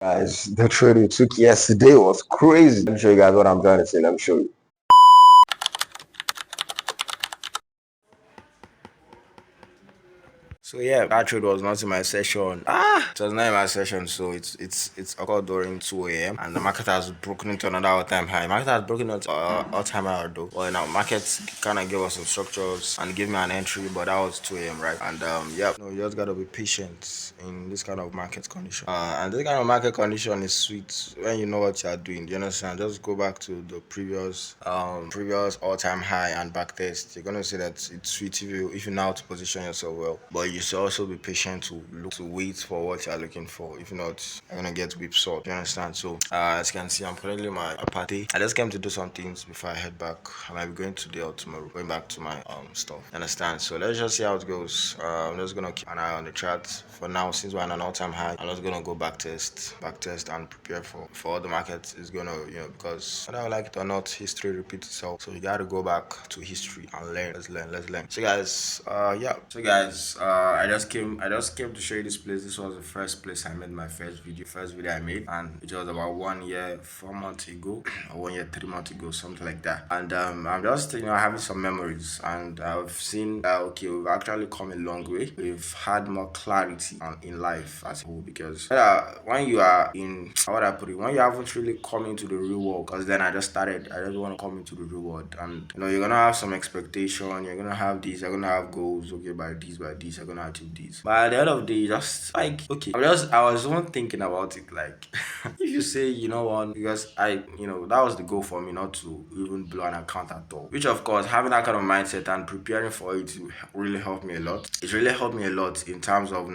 Guys, the trade we took yesterday was crazy. Let me show you guys what I'm trying to say. Let me show you. So yeah, that trade was not in my session. It was not in my session. So it's occurred during 2 a.m. and the market has broken into another all-time high. Market has broken into all-time high though. Well, now market kind of gave us some structures and gave me an entry, but that was 2 a.m. right? And yeah, you just gotta be patient in this kind of market condition. And this kind of market condition is sweet when you know what you are doing. Do you understand? Just go back to the previous all-time high and back test. You're gonna see that it's sweet if you know how to position yourself well. But you should also be patient to wait for what you're looking for. If not, you're gonna get whipsawed. You understand? So as you can see, I'm currently my party. I just came to do some things before I head back. I might be going today or tomorrow, going back to my stuff. You understand? So let's just see how it goes. I'm just gonna keep an eye on the chart for now. Since we're on an all-time high, I'm just gonna go back test and prepare for all the market is gonna, because whether I like it or not, history repeats itself. So you gotta go back to history and learn. Let's learn. So guys, yeah. So guys, I just came to show you this place. This was the first place I made my first video I made, and it was about 1 year 4 months ago or 1 year 3 months ago, something like that. And I'm just having some memories, and I've seen that okay, we've actually come a long way. We've had more clarity in life as a whole, because when you are in how would I put it, when you haven't really come into the real world, because then I just want to come into the real world, and you're gonna have some expectation, you're gonna have this, you're gonna have goals, okay, by this, you're gonna achieve this. But at the end of the day, just like okay, I was even thinking about it, like if you say, what, because that was the goal for me, not to even blow an account at all. Which of course, having that kind of mindset and preparing for it really helped me a lot. It really helped me a lot in terms of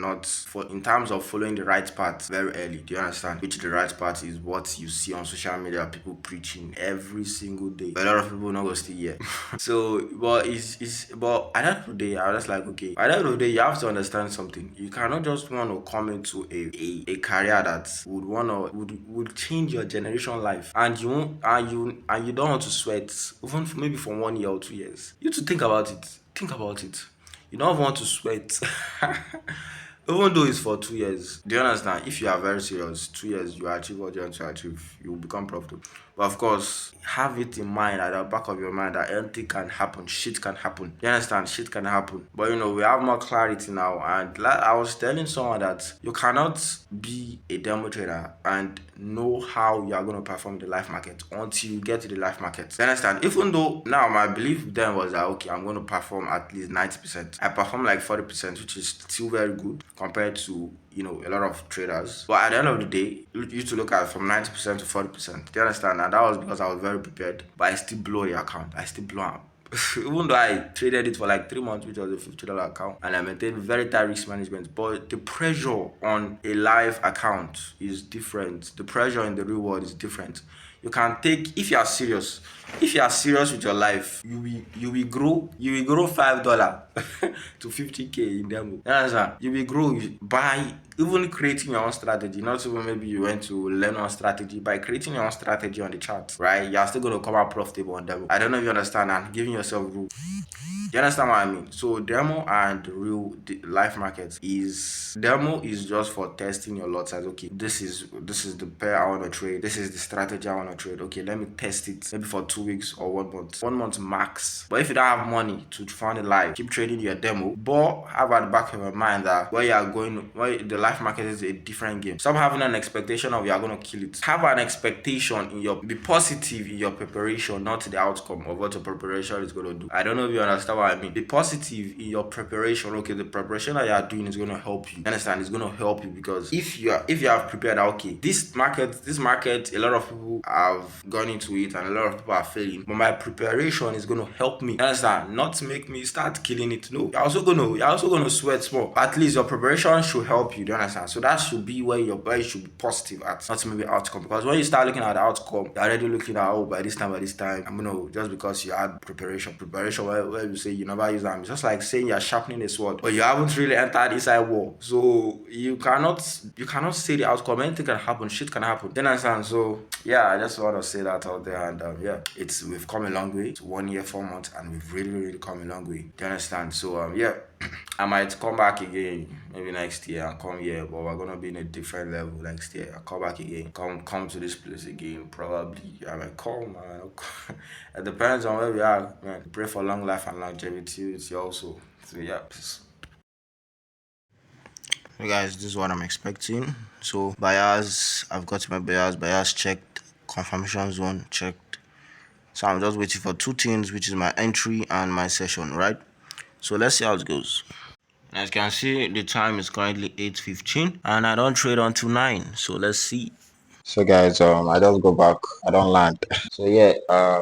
following the right path very early. Do you understand? Which the right path is what you see on social media, people preaching every single day. A lot of people not gonna stay here. So, but at the end of the day, I was just like, okay, at the end of the day, you have to understand something. You cannot just want to come into a career that would change your generation life, and you won't, and you don't want to sweat even maybe for 1 year or 2 years. You have to think about it. Think about it. You don't want to sweat. Even though it's for 2 years, do you understand? If you are very serious, 2 years, you achieve what you want to achieve, you will become profitable. But of course, have it in mind at the back of your mind that anything can happen, shit can happen. You understand? Shit can happen. But we have more clarity now. And like I was telling someone that you cannot be a demo trader and know how you are going to perform the life market until you get to the life market. You understand? Even though now my belief then was that okay, I'm going to perform at least 90%. I perform like 40%, which is still very good compared to a lot of traders. But at the end of the day, you used to look at from 90% to 40%. Do you understand? And that was because I was very prepared. But I still blow the account. I still blow up. Even though I traded it for like 3 months, which was a $50 account, and I maintained very tight risk management, but the pressure on a live account is different. The pressure in the real world is different. You can take, if you are serious with your life, you will grow $5 to 50K in demo. You understand? You will grow by even creating your own strategy. Not even maybe you went to learn one strategy. By creating your own strategy on the chart, right? You are still going to come out profitable on demo. I don't know if you understand, and giving yourself room. You understand what I mean? So demo and real life markets is, demo is just for testing your lot size. Okay, this is the pair I want to trade. This is the strategy I want to trade. Okay, let me test it maybe for 2 weeks or 1 month. 1 month max. But if you don't have money to fund it live, keep trading your demo. But have at the back of your mind that where you are going, where the life market is a different game. Stop having an expectation of you are going to kill it. Have an expectation be positive in your preparation, not the outcome of what your preparation is going to do. I don't know if you understand what I mean. Be positive in your preparation. Okay, the preparation that you are doing is going to help you. Understand? It's going to help you, because if you have prepared, okay, this market, a lot of people have gone into it and a lot of people are failing. But my preparation is going to help me. Understand? Not to make me start killing it. No, you're also gonna sweat small. At least your preparation should help you. Do you understand? So that should be where your body should be positive at, not maybe outcome. Because when you start looking at the outcome, you're already looking at by this time, I'm gonna, just because you had preparation where you say you never use them. It's just like saying you're sharpening a sword, but you haven't really entered inside war. So you cannot say the outcome. Anything can happen, shit can happen. Do you understand? So yeah, I just want to say that out there. And yeah, we've come a long way. It's 1 year 4 months, and we've really come a long way. Do you understand? So yeah. I might come back again maybe next year and come here, but we're gonna be in a different level next year. I'll come back again, come to this place again. Probably I might come. I might not come. It depends on where we are, man. Pray for long life and longevity with you also. So yeah. Hey guys, this is what I'm expecting. So buyers, I've got my buyers checked, confirmation zone checked. So I'm just waiting for two things, which is my entry and my session, right? So let's see how it goes. As you can see, the time is currently 8:15 and I don't trade until 9. So let's see. So guys, I just go back. I don't land. So yeah,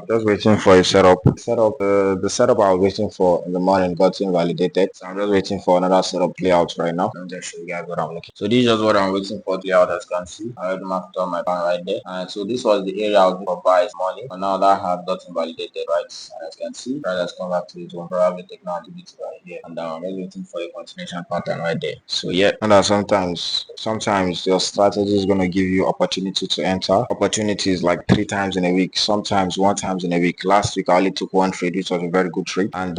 just waiting for a setup. The setup I was waiting for in the morning got invalidated. So I'm just waiting for another setup layout right now. Let me just show you guys what I'm looking. So this is just what I'm waiting for layout, as you can see. I already marked on my plan right there. And so this was the area I was looking for buy this morning. And now that has got invalidated, right? And as you can see, price has come back to it. One probably take now activity right here. And I'm just waiting for a continuation pattern right there. So yeah, and that sometimes your strategy is gonna give you opportunity to enter. Opportunities like 3 times in a week, sometimes 1 times in a week. Last week I only took one trade, which was a very good trade. And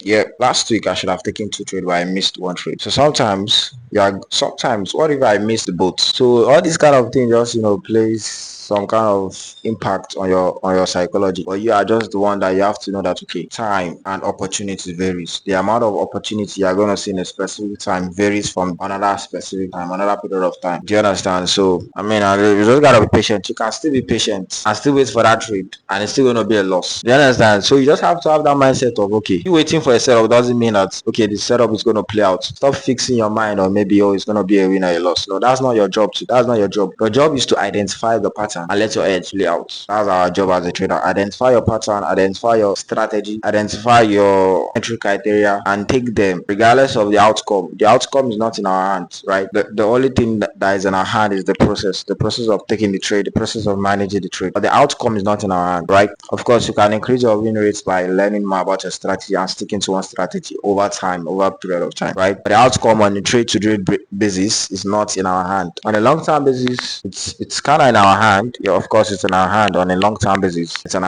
yeah, last week I should have taken 2 trades, but I missed one trade. So sometimes what if I miss the boat? So all these kind of things just plays some kind of impact on your psychology, but you are just the one that you have to know that okay, time and opportunity varies. The amount of opportunity you are going to see in a specific time varies from another specific time, another period of time. Do you understand? So I mean, you just gotta be patient. You can still be patient and still wait for that trade, and it's still going to be a loss. Do you understand? So you just have to have that mindset of okay, you waiting for a setup doesn't mean that okay, the setup is going to play out. Stop fixing your mind or maybe it's going to be a win or a loss. No, that's not your job. That's not your job. Your job is to identify the pattern and let your edge play out. That's our job as a trader. Identify your pattern, identify your strategy, identify your entry criteria, and take them regardless of the outcome. The outcome is not in our hands, right? The only thing that is in our hand is the process of taking the trade, the process of managing the trade. But the outcome is not in our hand, right? Of course, you can increase your win rates by learning more about your strategy and sticking to one strategy over time, over a period of time, right? But the outcome on the trade to trade basis is not in our hand. On a long term basis, it's kind of in our hand. Yeah, of course, it's in our hand. On a long term basis, it's in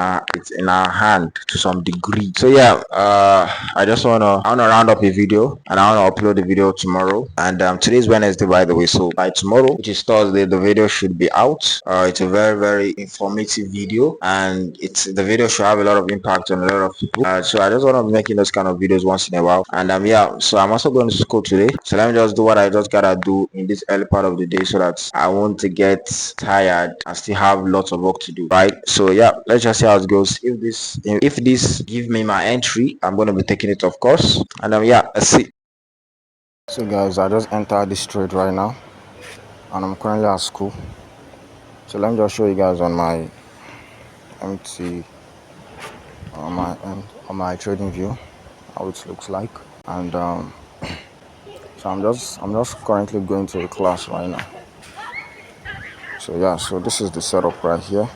our hand to some degree. So yeah, I wanna round up a video and I wanna upload the video tomorrow. And today's Wednesday, by the way. So by tomorrow, which is Thursday, the video should be out. It's a very informative video, and the video should have a lot of impact on a lot of people. So I just want to be making those kind of videos once in a while. And yeah, so I'm also going to school today. So let me just do what I just gotta do in this early part of the day so that I won't get tired and still have lots of work to do. Right. So yeah, let's just see how it goes. If this give me my entry, I'm gonna be taking it, of course. And yeah, let's see. So guys, I just entered this trade right now, and I'm currently at school. So let me just show you guys on my MT on my trading view how it looks like. And so I'm just currently going to a class right now. So yeah, so this is the setup right here.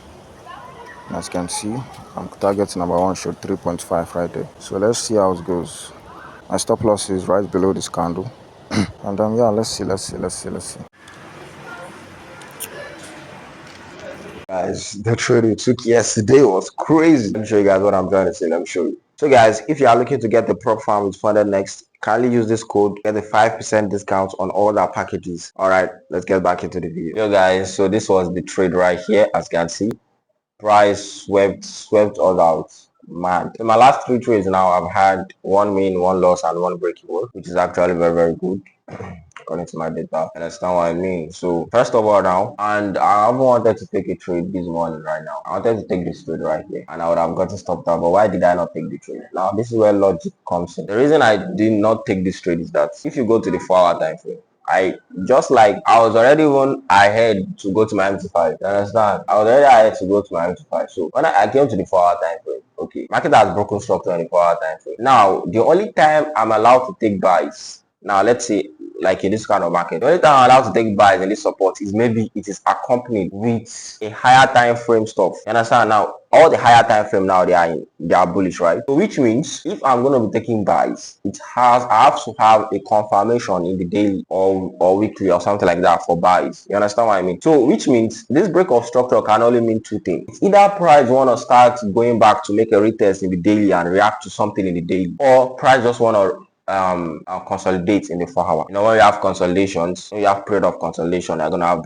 And as you can see, I'm targeting number one short 3.5 right there. So let's see how it goes. My stop loss is right below this candle. And yeah, let's see. Guys, the trade we took yesterday was crazy. Let me show you guys what I'm trying to say. Let me show you. So guys, if you are looking to get the prop farm with funded next, kindly use this code, get a 5% discount on all our packages. All right, let's get back into the video. Yo guys, so this was the trade right here. As you can see, price swept all out. Man, in my last 3 trades now, I've had one win, one loss, and one break even, which is actually very good according to my data. Understand what I mean? So first of all now, and I haven't wanted to take a trade this morning right now. I wanted to take this trade right here, and I would have gotten stopped out. But why did I not take the trade? Now this is where logic comes in. The reason I did not take this trade is that if you go to the 4-hour time frame, I was already even ahead to go to my MT5. You understand? I was already ahead to go to my MT5. So when I came to the 4-hour time frame, okay, market has broken structure on the 4-hour time frame. Now the only time I'm allowed to take buys. Now let's say like in this kind of market, the only time I'm allowed to take buys in this support is maybe it is accompanied with a higher time frame stuff. You understand? Now all the higher time frame now they are bullish, right? So which means if I'm going to be taking buys, I have to have a confirmation in the daily or weekly or something like that for buys. You understand what I mean? So which means this break of structure can only mean two things. It's either price want to start going back to make a retest in the daily and react to something in the daily, or price just want to consolidate in the 4 hour. When you have consolidations, when you have period of consolidation, you're gonna have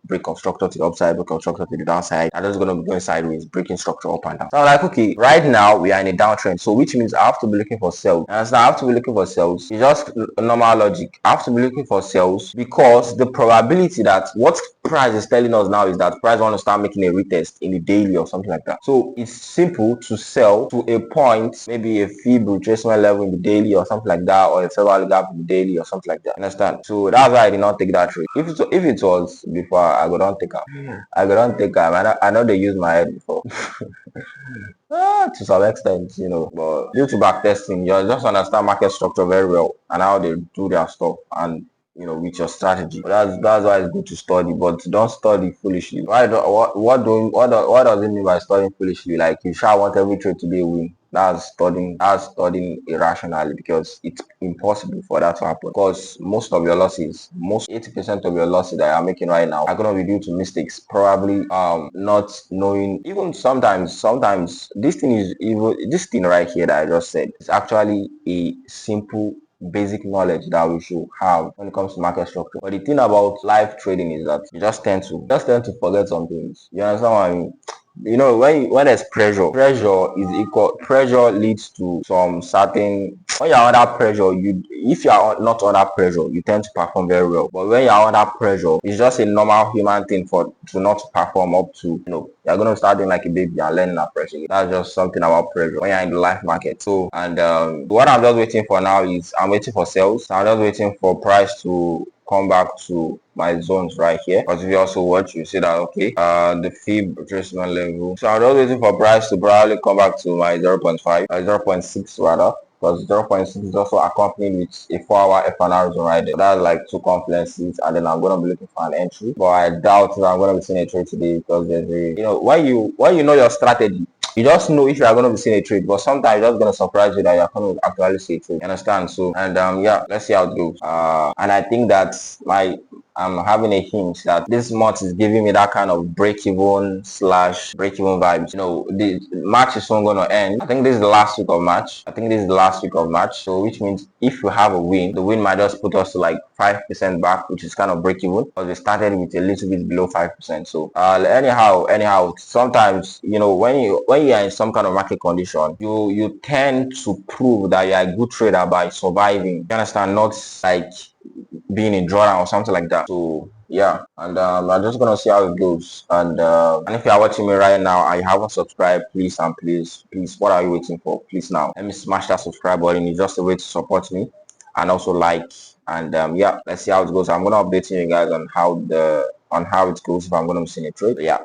break of structure to the upside, break of structure to the downside. I'm just gonna be going sideways, breaking structure up and down. So I'm like, okay, right now we are in a downtrend, so which means I have to be looking for sales. And so I have to be looking for sales. It's just normal logic. I have to be looking for sales because the probability that what price is telling us now is that price want to start making a retest in the daily or something like that. So it's simple to sell to a point, maybe a fib retracement level in the daily or something like that, or a fair value gap in the daily or something like that. Understand? So that's why I did not take that trade. If it was before, I go don't take them. I go don't take them. I know they used my head before. To some extent, but due to back testing, you just understand market structure very well and how they do their stuff, and with your strategy. But that's why it's good to study, but don't study foolishly. Why do, what does it mean by studying foolishly? Like you shall want every trade to be a win. That's studying irrationally, because it's impossible for that to happen. Because most 80% of your losses that you're making right now are gonna be due to mistakes. Probably not knowing. Even sometimes this thing right here that I just said is actually a simple basic knowledge that we should have when it comes to market structure. But the thing about live trading is that you just tend to forget some things. You understand what I mean? When there's pressure leads to some certain. When you're under pressure, if you are not under pressure, you tend to perform very well. But when you're under pressure, it's just a normal human thing to not perform up to. You're gonna start doing like a baby and learning that pressure. That's just something about pressure when you're in the life market. So, and what I'm just waiting for now is I'm waiting for sales. I'm just waiting for price to come back to my zones right here. Because if you also watch, you see that okay, the fib retracement level. So I'm just waiting for price to probably come back to my 0.5, 0.6 rather. Because 0.6 is also accompanied with a 4-hour FNR zone right there. So that's like two confluences, and then I'm gonna be looking for an entry. But I doubt that I'm gonna be seeing a trade today, because there's when you know your strategy, you just know if you are going to be seeing a trade, but sometimes it's just going to surprise you that you're going to actually see a trade. You understand? So, and yeah, let's see how it goes. And I think that I'm having a hint that this month is giving me that kind of break-even vibes. The March is soon going to end. I think this is the last week of March. So, which means if we have a win, the win might just put us to like 5% back, which is kind of break-even, because we started with a little bit below 5%. So, anyhow, sometimes when you are in some kind of market condition, you tend to prove that you are a good trader by surviving. You understand? Not like being a drawdown or something like that. So yeah, and I'm just gonna see how it goes. And if you are watching me right now and you haven't subscribed, please, what are you waiting for? Please now, let me smash that subscribe button. It's just a way to support me, and also like. And yeah, let's see how it goes. I'm gonna update you guys on how it goes if I'm gonna be seeing a trade. Yeah.